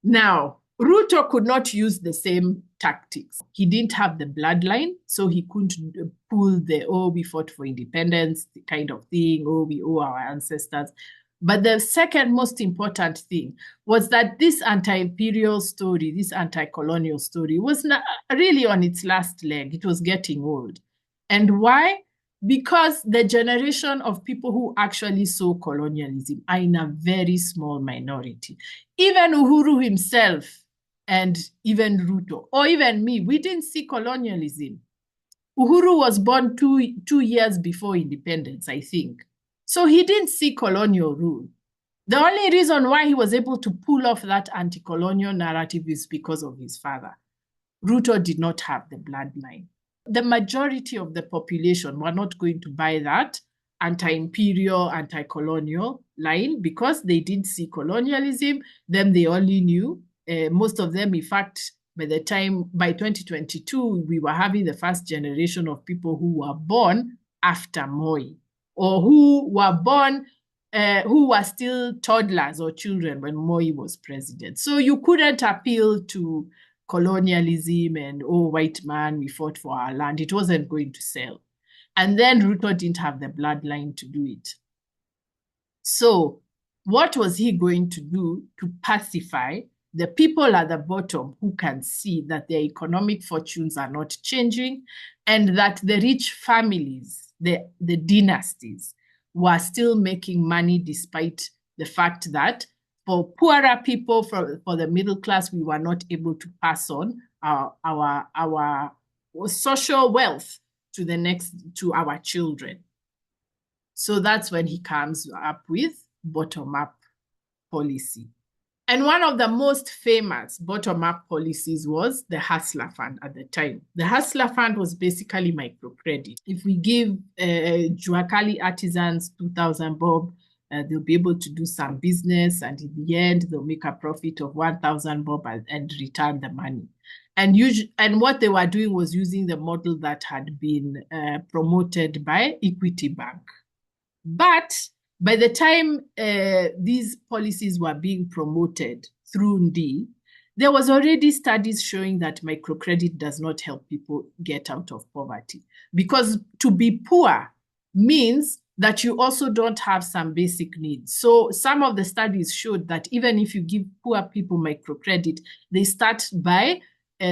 Now, Ruto could not use the same tactics. He didn't have the bloodline, so he couldn't pull the, oh, we fought for independence kind of thing, oh, we owe our ancestors. But the second most important thing was that this anti-imperial story, this anti-colonial story, was not really on its last leg. It was getting old. And why? Because the generation of people who actually saw colonialism are in a very small minority. Even Uhuru himself and even Ruto, or even me, we didn't see colonialism. Uhuru was born two years before independence, I think. So he didn't see colonial rule. The only reason why he was able to pull off that anti-colonial narrative is because of his father. Ruto did not have the bloodline. The majority of the population were not going to buy that anti-imperial, anti-colonial line because they didn't see colonialism. Then they only knew, most of them, in fact, by 2022, we were having the first generation of people who were born after Moi, or who were born, who were still toddlers or children when Moi was president. So you couldn't appeal to colonialism and, oh, white man, we fought for our land. It wasn't going to sell. And then Ruto didn't have the bloodline to do it. So what was he going to do to pacify the people at the bottom who can see that their economic fortunes are not changing and that the rich families, the dynasties, were still making money despite the fact that for poorer people, for the middle class, we were not able to pass on our social wealth to our children. So that's when he comes up with bottom-up policy. And one of the most famous bottom-up policies was the Hustler Fund at the time. The Hustler Fund was basically microcredit. If we give Juakali artisans 2,000 bob, they'll be able to do some business, and in the end, they'll make a profit of 1,000 bob and return the money. And what they were doing was using the model that had been promoted by Equity Bank. But by the time these policies were being promoted through ND, there was already studies showing that microcredit does not help people get out of poverty. Because to be poor means that you also don't have some basic needs. So some of the studies showed that even if you give poor people microcredit, they start by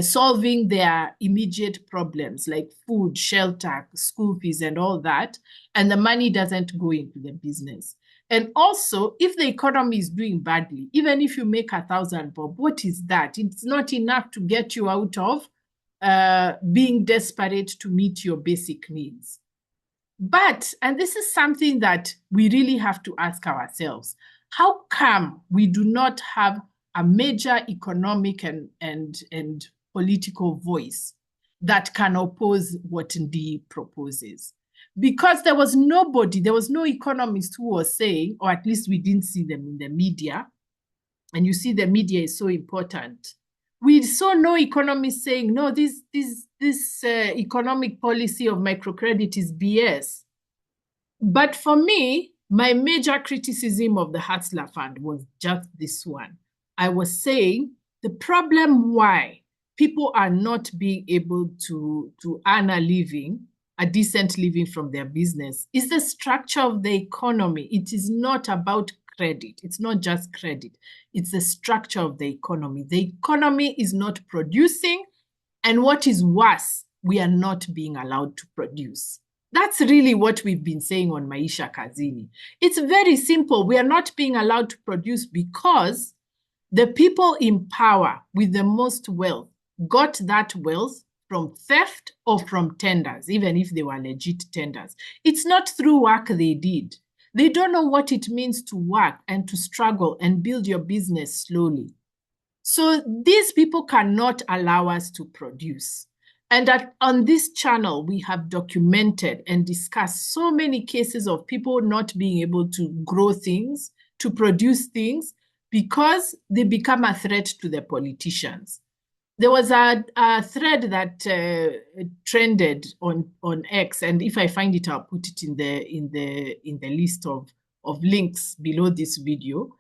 solving their immediate problems like food, shelter, school fees, and all that, and the money doesn't go into the business. And also, if the economy is doing badly, even if you make 1,000 bob, what is that? It's not enough to get you out of being desperate to meet your basic needs. But, and this is something that we really have to ask ourselves, how come we do not have a major economic and political voice that can oppose what Ndi proposes? Because there was nobody, there was no economist who was saying, or at least we didn't see them in the media, and you see the media is so important. We saw no economist saying, no, this economic policy of microcredit is BS. But for me, my major criticism of the Hustler Fund was just this one. I was saying the problem why people are not being able to earn a living, a decent living from their business, is the structure of the economy. It is not about credit. It's not just credit. It's the structure of the economy. The economy is not producing, and what is worse, we are not being allowed to produce. That's really what we've been saying on Maisha Kazini. It's very simple. We are not being allowed to produce because the people in power with the most wealth got that wealth from theft or from tenders, even if they were legit tenders. It's not through work they did. They don't know what it means to work and to struggle and build your business slowly. So these people cannot allow us to produce. And on this channel, we have documented and discussed so many cases of people not being able to grow things, to produce things, because they become a threat to the politicians. There was a thread that trended on X, and if I find it, I'll put it in the list of links below this video,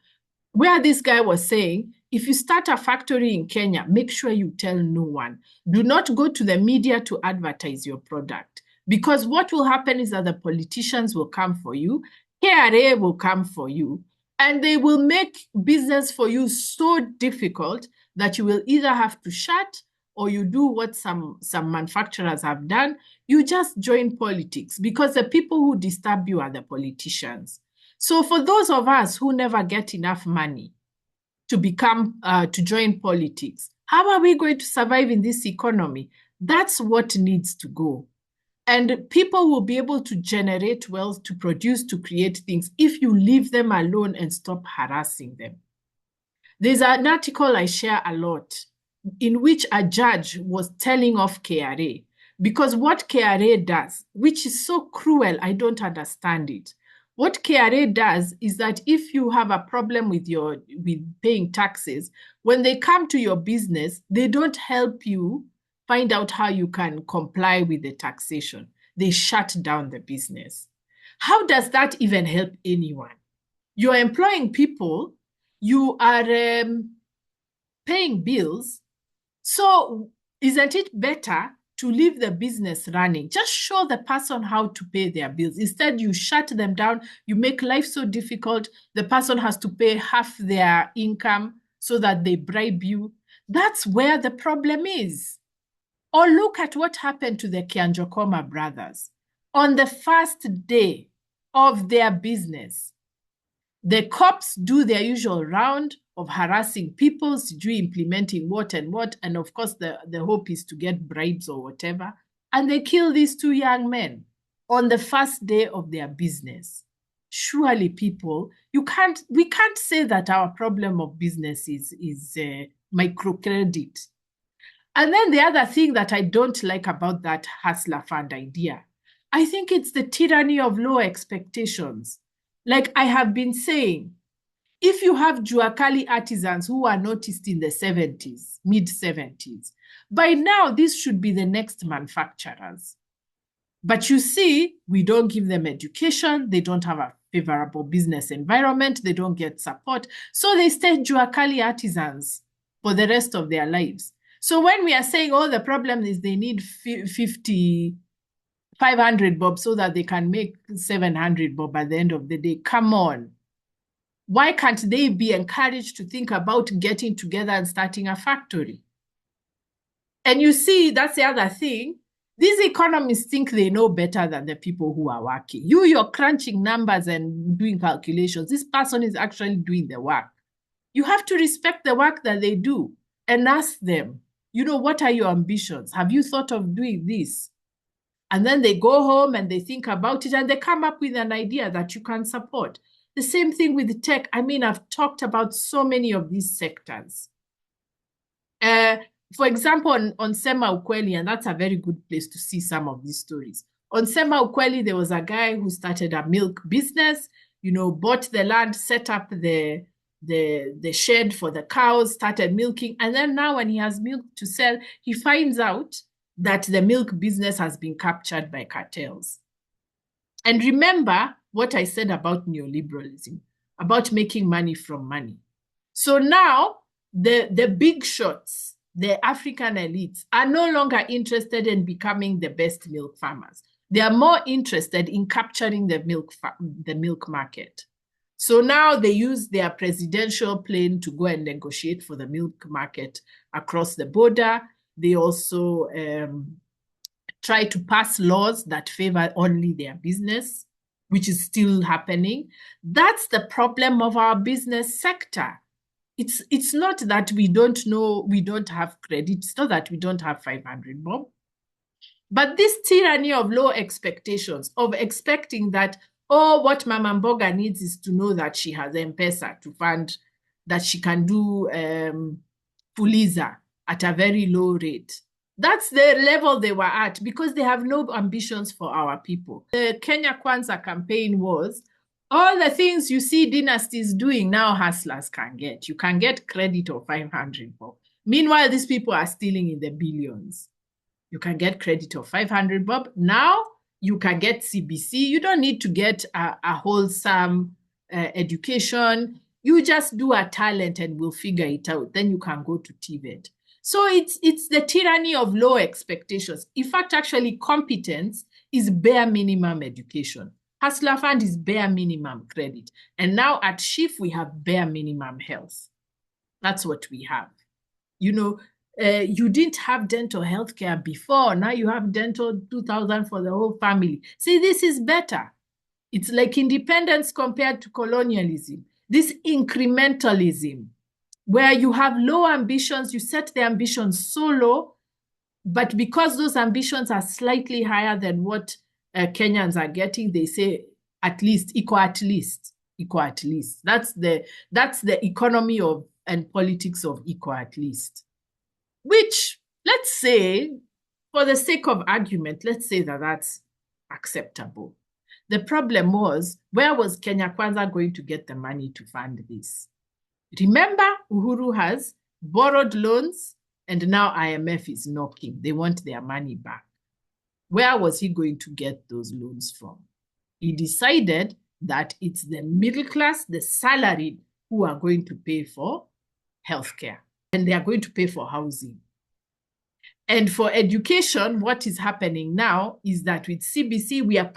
where this guy was saying, if you start a factory in Kenya, make sure you tell no one. Do not go to the media to advertise your product, because what will happen is that the politicians will come for you, KRA will come for you, and they will make business for you so difficult that you will either have to shut, or you do what some manufacturers have done, you just join politics, because the people who disturb you are the politicians. So for those of us who never get enough money to join politics, how are we going to survive in this economy? That's what needs to go. And people will be able to generate wealth, to produce, to create things, if you leave them alone and stop harassing them. There's an article I share a lot in which a judge was telling off KRA, because what KRA does, which is so cruel, I don't understand it. What KRA does is that if you have a problem with paying taxes, when they come to your business, they don't help you find out how you can comply with the taxation. They shut down the business. How does that even help anyone? You're employing people, you are paying bills. So isn't it better to leave the business running? Just show the person how to pay their bills. Instead, you shut them down. You make life so difficult. The person has to pay half their income so that they bribe you. That's where the problem is. Or look at what happened to the Kianjokoma brothers. On the first day of their business, the cops do their usual round of harassing people, implementing what, and of course the hope is to get bribes or whatever, and they kill these two young men on the first day of their business. Surely, people, we can't say that our problem of business is microcredit. And then the other thing that I don't like about that hustler fund idea, I think it's the tyranny of low expectations. Like I have been saying, if you have Juakali artisans who were noticed in the 70s, mid-70s, by now this should be the next manufacturers. But you see, we don't give them education, they don't have a favorable business environment, they don't get support, so they stay Juakali artisans for the rest of their lives. So when we are saying, oh, the problem is they need 500 bob so that they can make 700 bob at the end of the day, come on. Why can't they be encouraged to think about getting together and starting a factory? And you see, that's the other thing. These economists think they know better than the people who are working. You're crunching numbers and doing calculations. This person is actually doing the work. You have to respect the work that they do and ask them, what are your ambitions? Have you thought of doing this? And then they go home and they think about it and they come up with an idea that you can support. The same thing with tech. I mean, I've talked about so many of these sectors. For example, on Sema Ukweli, and that's a very good place to see some of these stories. On Sema Ukweli, there was a guy who started a milk business, bought the land, set up the shed for the cows, started milking. And then now when he has milk to sell, he finds out that the milk business has been captured by cartels. And remember what I said about neoliberalism, about making money from money. So now the big shots, the African elites, are no longer interested in becoming the best milk farmers. They are more interested in capturing the milk market. So now they use their presidential plane to go and negotiate for the milk market across the border. They also try to pass laws that favor only their business, which is still happening. That's the problem of our business sector. It's not that we don't have credit. It's not that we don't have 500 bob. But this tyranny of low expectations, of expecting that, what Mama Mboga needs is to know that she has M-Pesa to fund, that she can do Fuliza at a very low rate. That's the level they were at because they have no ambitions for our people. The Kenya Kwanza campaign was, all the things you see dynasties doing, now hustlers can get. You can get credit of 500 bob. Meanwhile, these people are stealing in the billions. You can get credit of 500 bob. Now you can get CBC. You don't need to get a wholesome education. You just do a talent and we'll figure it out. Then you can go to TVET. So it's the tyranny of low expectations. In fact, actually, competence is bare minimum education. Hustler Fund is bare minimum credit. And now at SHIF, we have bare minimum health. That's what we have. You know, you didn't have dental health care before. Now you have dental 2,000 for the whole family. See, this is better. It's like independence compared to colonialism. This incrementalism, where you have low ambitions, you set the ambitions so low, but because those ambitions are slightly higher than what Kenyans are getting, they say at least, equal at least. That's the economy of and politics of equal at least. Which, let's say, for the sake of argument, let's say that that's acceptable. The problem was, where was Kenya Kwanza going to get the money to fund this? Remember, Uhuru has borrowed loans, and now IMF is knocking. They want their money back. Where was he going to get those loans from? He decided that it's the middle class, the salaried, who are going to pay for healthcare, and they are going to pay for housing. And for education, what is happening now is that with CBC, we are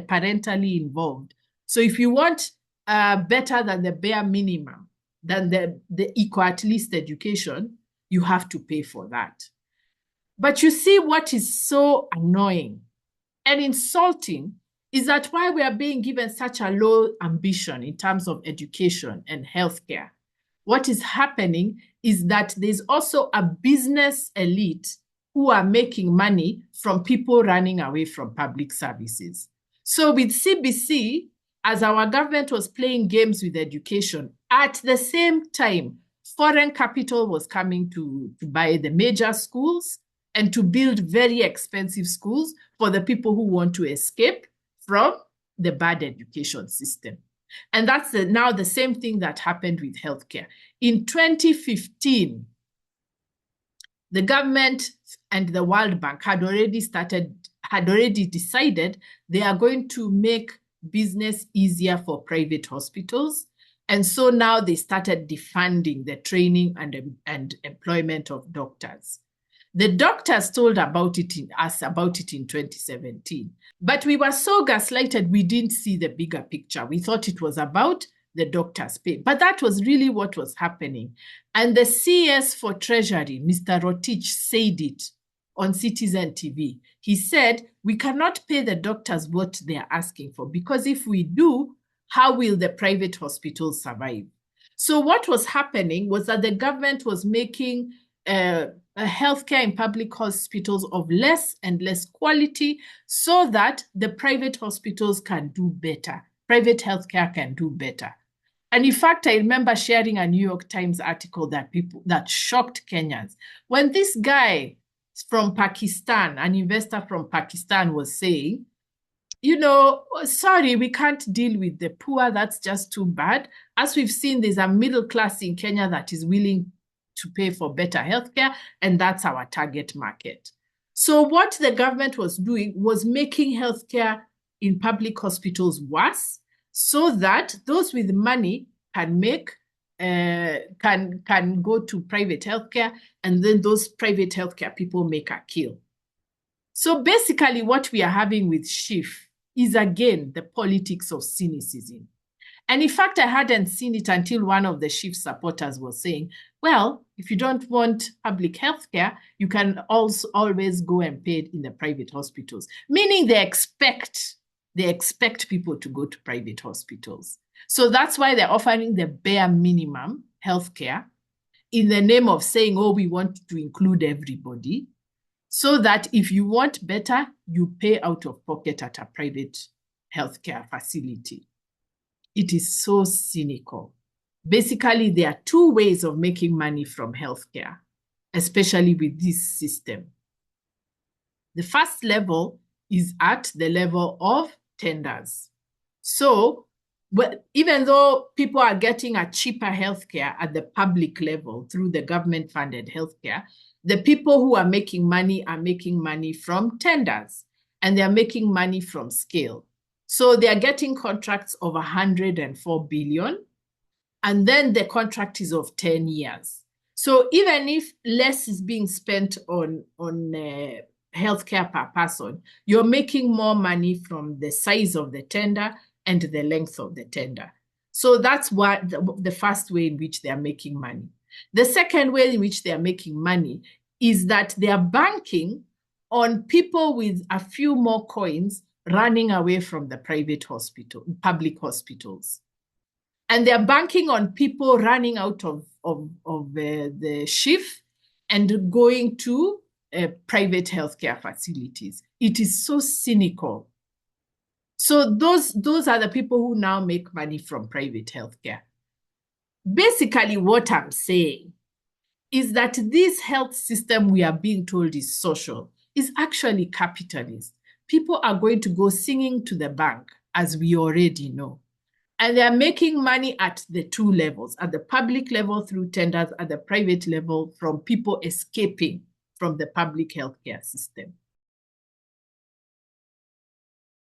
parentally involved. So if you want better than the bare minimum, than the equal at least education, you have to pay for that. But you see what is so annoying and insulting is that while we are being given such a low ambition in terms of education and healthcare, what is happening is that there's also a business elite who are making money from people running away from public services. So with CBC, as our government was playing games with education, at the same time, foreign capital was coming to buy the major schools and to build very expensive schools for the people who want to escape from the bad education system. And that's now the same thing that happened with healthcare. In 2015, the government and the World Bank had already decided they are going to make business easier for private hospitals. And so now they started defunding the training and employment of doctors. The doctors told us about it in 2017. But we were so gaslighted, we didn't see the bigger picture. We thought it was about the doctors' pay. But that was really what was happening. And the CS for Treasury, Mr. Rotich, said it on Citizen TV. He said, we cannot pay the doctors what they're asking for, because if we do, how will the private hospitals survive? So what was happening was that the government was making healthcare in public hospitals of less and less quality so that the private hospitals can do better. Private healthcare can do better. And in fact, I remember sharing a New York Times article that shocked Kenyans. When this guy from Pakistan, an investor from Pakistan, was saying, you know, sorry, we can't deal with the poor. That's just too bad. As we've seen, there's a middle class in Kenya that is willing to pay for better healthcare, and that's our target market. So what the government was doing was making healthcare in public hospitals worse, so that those with money can go to private healthcare, and then those private healthcare people make a kill. So basically what we are having with SHIF is, again, the politics of cynicism. And in fact, I hadn't seen it until one of the SHIF supporters was saying, well, if you don't want public healthcare, you can also always go and pay it in the private hospitals, meaning they expect people to go to private hospitals. So that's why they're offering the bare minimum healthcare in the name of saying, oh, we want to include everybody, so that if you want better, you pay out of pocket at a private healthcare facility. It is so cynical. Basically, there are two ways of making money from healthcare, especially with this system. The first level is at the level of tenders. So, even though people are getting a cheaper healthcare at the public level through the government-funded healthcare, the people who are making money from tenders, and they're making money from scale. So they're getting contracts of 104 billion, And then the contract is of 10 years. So even if less is being spent on healthcare per person, you're making more money from the size of the tender and the length of the tender. So that's what the first way in which they are making money. The second way in which they are making money is that they are banking on people with a few more coins running away from the public hospitals. And they're banking on people running out of the SHIF and going to private healthcare facilities. It is so cynical. So those are the people who now make money from private healthcare. Basically, what I'm saying is that this health system we are being told is social is actually capitalist. People are going to go singing to the bank, as we already know. And they're making money at the two levels, at the public level through tenders, at the private level from people escaping from the public healthcare system.